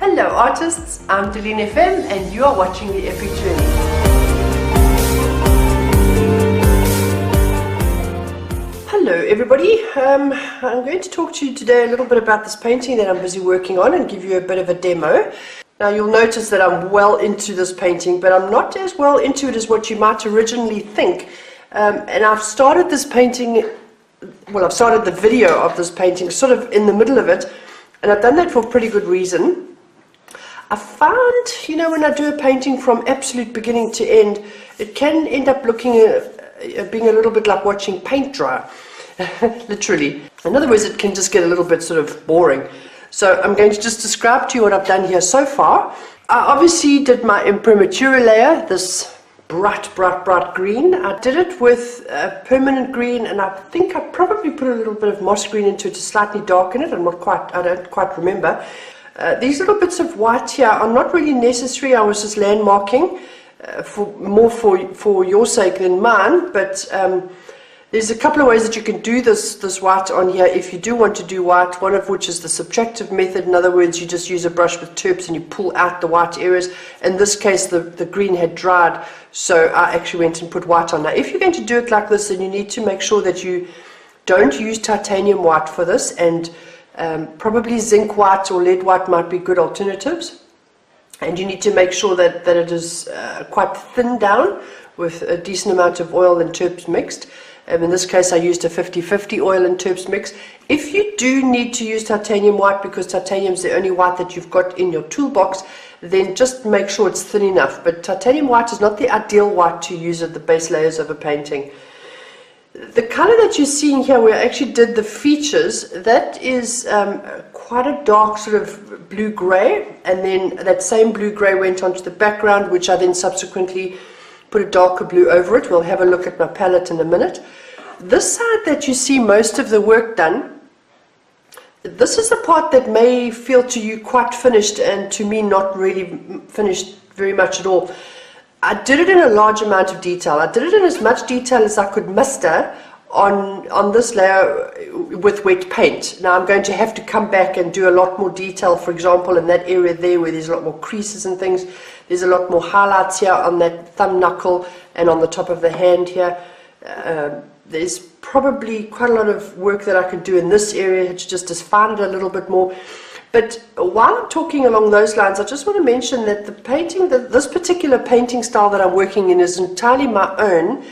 Hello artists, I'm Dalene FM and you are watching The Epic Journey. Hello everybody, I'm going to talk to you today a little bit about this painting that I'm busy working on and give you a bit of a demo. Now you'll notice that I'm well into this painting, but I'm not as well into it as what you might originally think. And I've started this painting, well, I've started the video of this painting sort of in the middle of it, and I've done that for a pretty good reason. I found, you know, when I do a painting from absolute beginning to end, it can end up looking, being a little bit like watching paint dry, literally. In other words, it can just get a little bit sort of boring. So I'm going to just describe to you what I've done here so far. I obviously did my imprimatura layer, this bright green. I did it with permanent green, and I think I probably put a little bit of moss green into it to slightly darken it. I don't quite remember. These little bits of white here are not really necessary. I was just landmarking for your sake than mine, but there's a couple of ways that you can do this white on here if you do want to do white, one of which is the subtractive method. In other words, you just use a brush with terps and you pull out the white areas. In this case, the green had dried, so I actually went and put white on. Now, if you're going to do it like this, then you need to make sure that you don't use titanium white for this, and probably zinc white or lead white might be good alternatives. And you need to make sure that it is quite thin down with a decent amount of oil and terps mixed. In this case I used a 50-50 oil and terps mix. If you do need to use titanium white because titanium is the only white that you've got in your toolbox, then just make sure it's thin enough. But titanium white is not the ideal white to use at the base layers of a painting. The color that you're seeing here, where I actually did the features, that is quite a dark sort of blue-gray, and then that same blue-gray went onto the background, which I then subsequently put a darker blue over it. We'll have a look at my palette in a minute. This side that you see most of the work done, this is the part that may feel to you quite finished, and to me not really finished very much at all. I did it in a large amount of detail. I did it in as much detail as I could muster on this layer with wet paint. Now I'm going to have to come back and do a lot more detail, for example in that area there where there's a lot more creases and things. There's a lot more highlights here on that thumb knuckle and on the top of the hand here. There's probably quite a lot of work that I could do in this area to just define it a little bit more. But while I'm talking along those lines, I just want to mention that the painting, this particular painting style that I'm working in is entirely my own.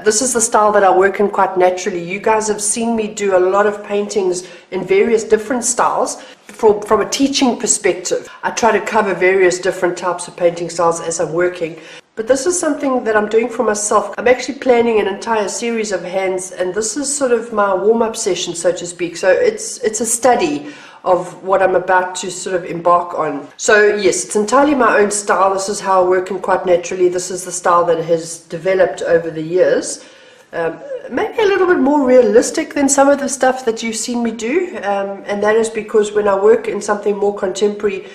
This is the style that I work in quite naturally. You guys have seen me do a lot of paintings in various different styles. From a teaching perspective, I try to cover various different types of painting styles as I'm working. But this is something that I'm doing for myself. I'm actually planning an entire series of hands, and this is sort of my warm-up session, so to speak. So it's a study of what I'm about to sort of embark on. So yes, it's entirely my own style. This is how I work in quite naturally. This is the style that has developed over the years. Maybe a little bit more realistic than some of the stuff that you've seen me do, and that is because when I work in something more contemporary,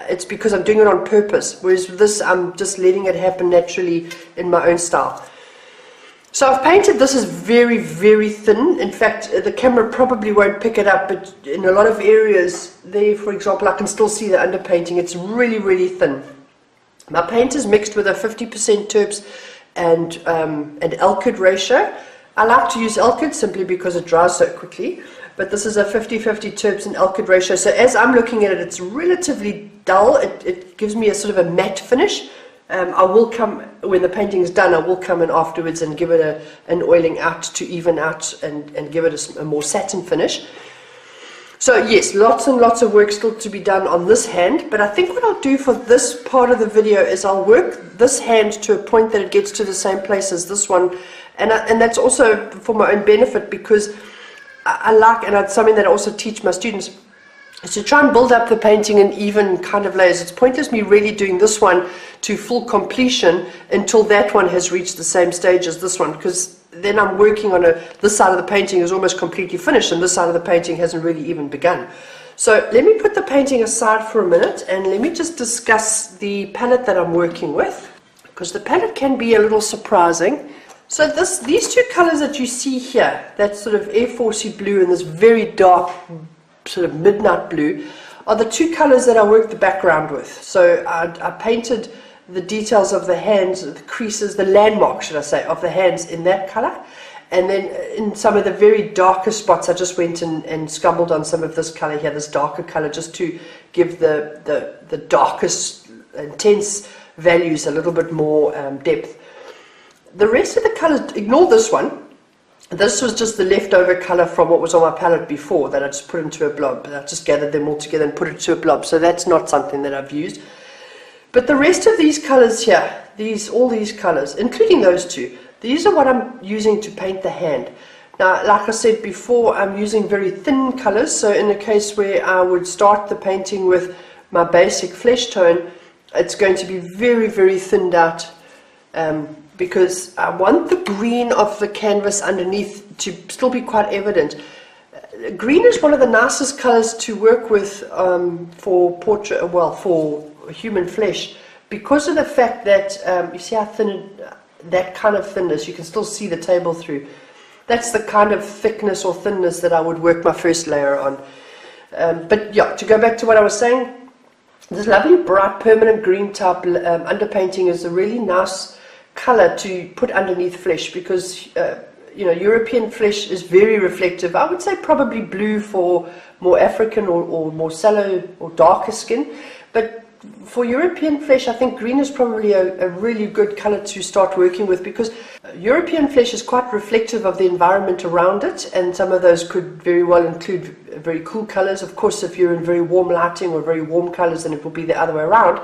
it's because I'm doing it on purpose, whereas with this I'm just letting it happen naturally in my own style. So I've painted this is very thin. In fact, the camera probably won't pick it up, but in a lot of areas there, for example, I can still see the underpainting. It's really thin. My paint is mixed with a 50% terps and an alkyd ratio. I like to use alkyd simply because it dries so quickly, but this is a 50-50 terps and alkyd ratio. So as I'm looking at it, it's relatively dull. It gives me a sort of a matte finish. I will come, when the painting is done, I will come in afterwards and give it an oiling out to even out and give it a more satin finish. So yes, lots and lots of work still to be done on this hand, but I think what I'll do for this part of the video is I'll work this hand to a point that it gets to the same place as this one, and that's also for my own benefit, because I like, and it's something that I also teach my students, is to try and build up the painting in even kind of layers. It's pointless me really doing this one to full completion until that one has reached the same stage as this one, because then I'm working on this side of the painting is almost completely finished and this side of the painting hasn't really even begun. So let me put the painting aside for a minute and let me just discuss the palette that I'm working with, because the palette can be a little surprising. So these two colors that you see here, that sort of Air Forcey blue and this very dark sort of midnight blue, are the two colors that I worked the background with. So I painted the details of the hands, the creases, the landmark, should I say, of the hands in that color. And then in some of the very darker spots, I just went and stumbled on some of this color here, this darker color, just to give the darkest, intense values a little bit more depth. The rest of the colors, ignore this one. This was just the leftover color from what was on my palette before that I just put into a blob. I just gathered them all together and put it to a blob. So that's not something that I've used. But the rest of these colors here, all these colors, including those two, these are what I'm using to paint the hand. Now, like I said before, I'm using very thin colors. So in a case where I would start the painting with my basic flesh tone, it's going to be very, very thinned out because I want the green of the canvas underneath to still be quite evident. Green is one of the nicest colors to work with for portrait, well, for human flesh, because of the fact that you see how thin that kind of thinness, you can still see the table through. That's the kind of thickness or thinness that I would work my first layer on. But yeah, to go back to what I was saying, this lovely bright permanent green type underpainting is a really nice color to put underneath flesh, because you know, European flesh is very reflective. I would say probably blue for more African or more sallow or darker skin, but for European flesh, I think green is probably a really good color to start working with, because European flesh is quite reflective of the environment around it, and some of those could very well include very cool colors. Of course, if you're in very warm lighting or very warm colors, then it will be the other way around.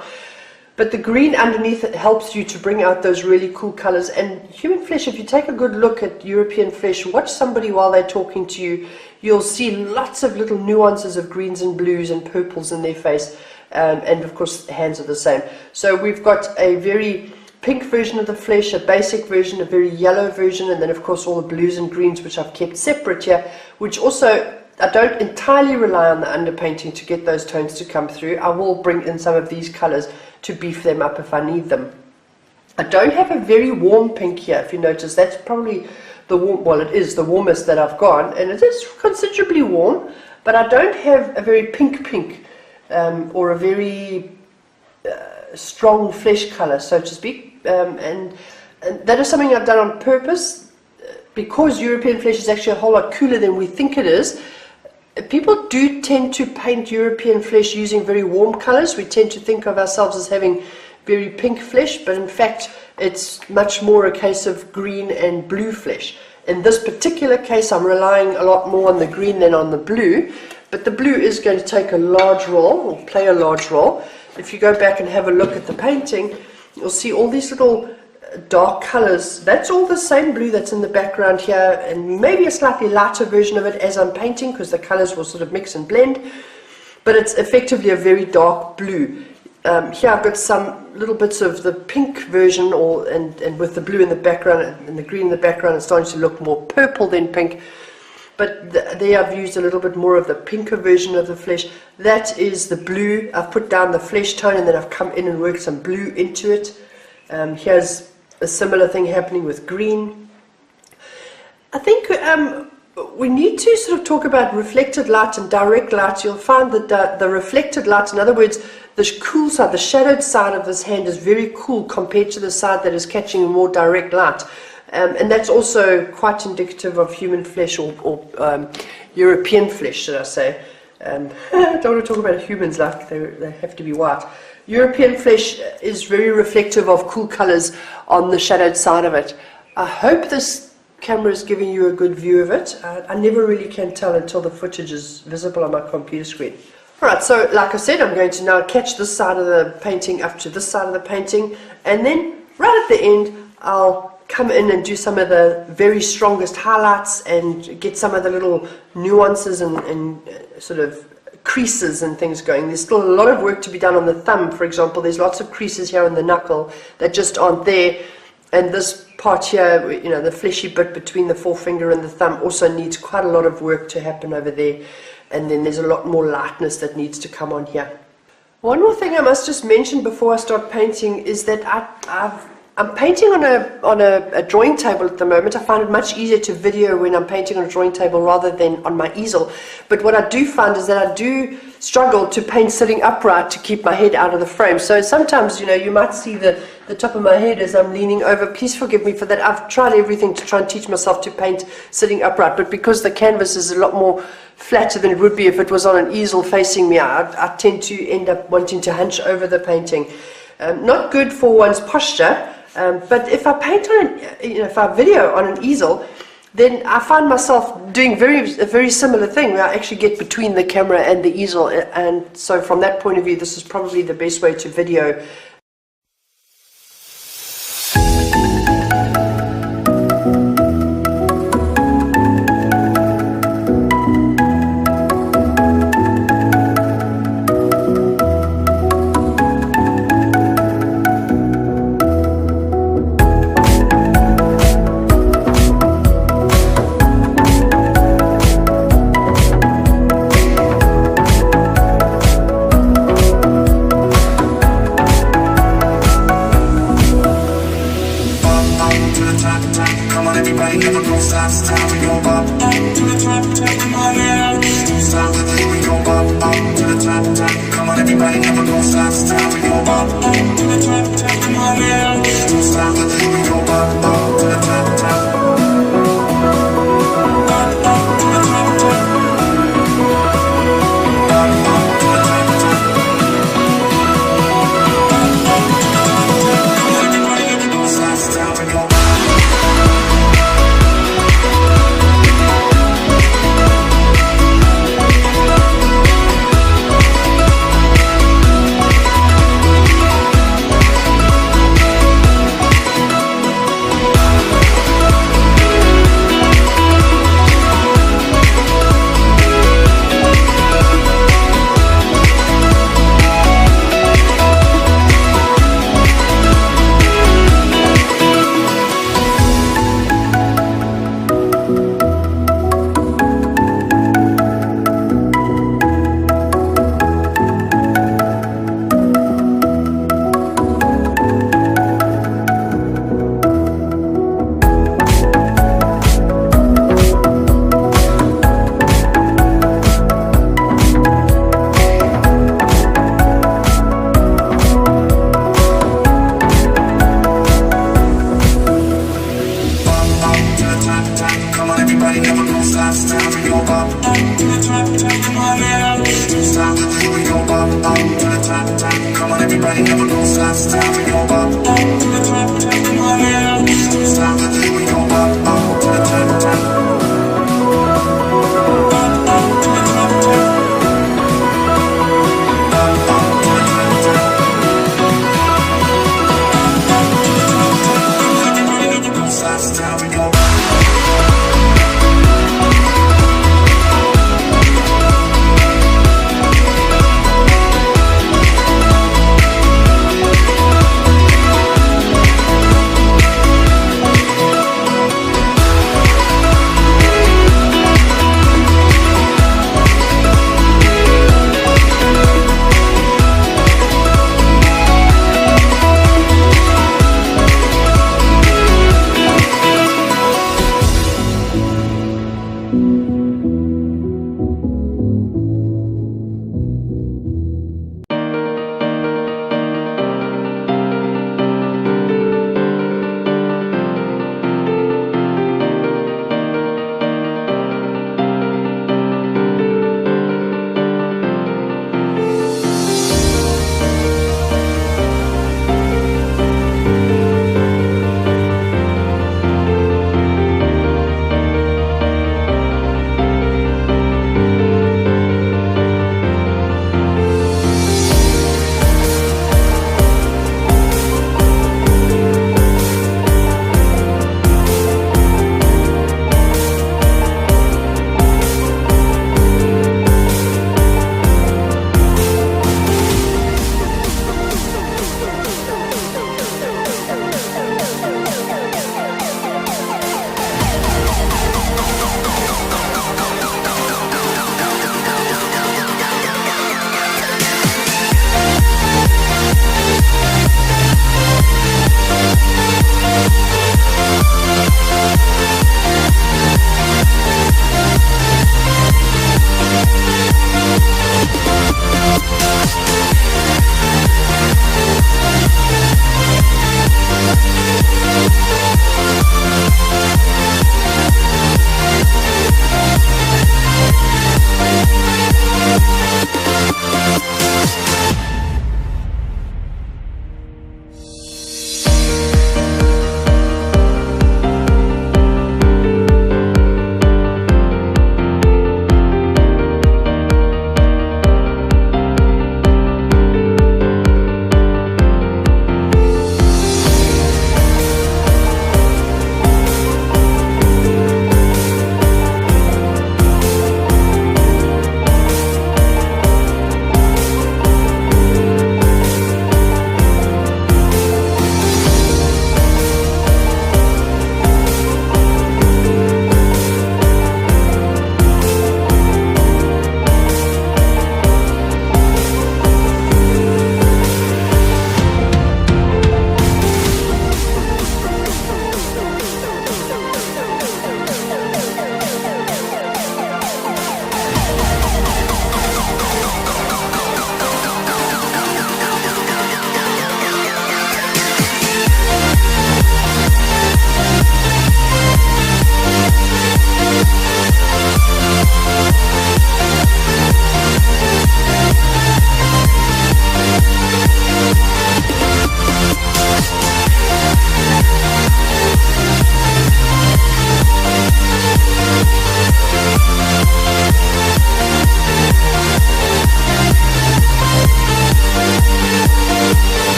But the green underneath it helps you to bring out those really cool colors. And human flesh, if you take a good look at European flesh, watch somebody while they're talking to you, you'll see lots of little nuances of greens and blues and purples in their face. And of course the hands are the same. So we've got a very pink version of the flesh, a basic version, a very yellow version, and then of course all the blues and greens, which I've kept separate here, which also I don't entirely rely on the underpainting to get those tones to come through. I will bring in some of these colors to beef them up if I need them. I don't have a very warm pink here, if you notice. That's probably the warm, well, it is the warmest that I've gone, and it is considerably warm, but I don't have a very pink or a very strong flesh color, so to speak, and that is something I've done on purpose, because European flesh is actually a whole lot cooler than we think it is. People do tend to paint European flesh using very warm colors. We tend to think of ourselves as having very pink flesh, but in fact it's much more a case of green and blue flesh. In this particular case, I'm relying a lot more on the green than on the blue. But the blue is going to take a large role, or play a large role. If you go back and have a look at the painting, you'll see all these little dark colors. That's all the same blue that's in the background here, and maybe a slightly lighter version of it as I'm painting, because the colors will sort of mix and blend. But it's effectively a very dark blue. Here I've got some little bits of the pink version, and with the blue in the background and the green in the background, it's starting to look more purple than pink. But there I've used a little bit more of the pinker version of the flesh. That is the blue. I've put down the flesh tone, and then I've come in and worked some blue into it. Here's a similar thing happening with green. I think we need to sort of talk about reflected light and direct light. You'll find that the reflected light, in other words, the cool side, the shadowed side of this hand is very cool compared to the side that is catching a more direct light. And that's also quite indicative of human flesh or European flesh, should I say. I don't want to talk about humans like they have to be white. European flesh is very reflective of cool colors on the shadowed side of it. I hope this camera is giving you a good view of it. I never really can tell until the footage is visible on my computer screen. Alright, so like I said, I'm going to now catch this side of the painting up to this side of the painting, and then right at the end I'll come in and do some of the very strongest highlights and get some of the little nuances and sort of creases and things going. There's still a lot of work to be done on the thumb, for example. There's lots of creases here on the knuckle that just aren't there, and this part here, you know, the fleshy bit between the forefinger and the thumb also needs quite a lot of work to happen over there, and then there's a lot more lightness that needs to come on here. One more thing I must just mention before I start painting is that I'm painting on a drawing table at the moment. I find it much easier to video when I'm painting on a drawing table rather than on my easel. But what I do find is that I do struggle to paint sitting upright to keep my head out of the frame. So sometimes, you might see the top of my head as I'm leaning over. Please forgive me for that. I've tried everything to try and teach myself to paint sitting upright, but because the canvas is a lot more flatter than it would be if it was on an easel facing me, I tend to end up wanting to hunch over the painting. Not good for one's posture. But if I paint on, if I video on an easel, then I find myself doing a very similar thing where I actually get between the camera and the easel, and so from that point of view, this is probably the best way to video.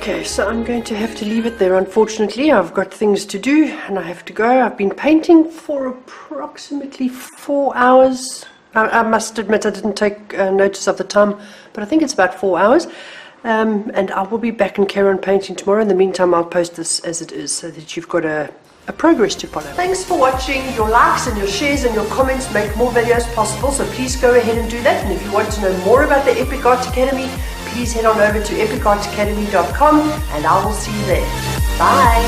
Okay, so I'm going to have to leave it there, unfortunately. I've got things to do and I have to go. I've been painting for approximately 4 hours. I must admit I didn't take notice of the time, but I think it's about 4 hours. And I will be back and carry on painting tomorrow. In the meantime, I'll post this as it is so that you've got a progress to follow. Thanks for watching. Your likes and your shares and your comments make more videos possible, so please go ahead and do that. And if you want to know more about the Epic Art Academy, please head on over to epicartacademy.com and I will see you there. Bye.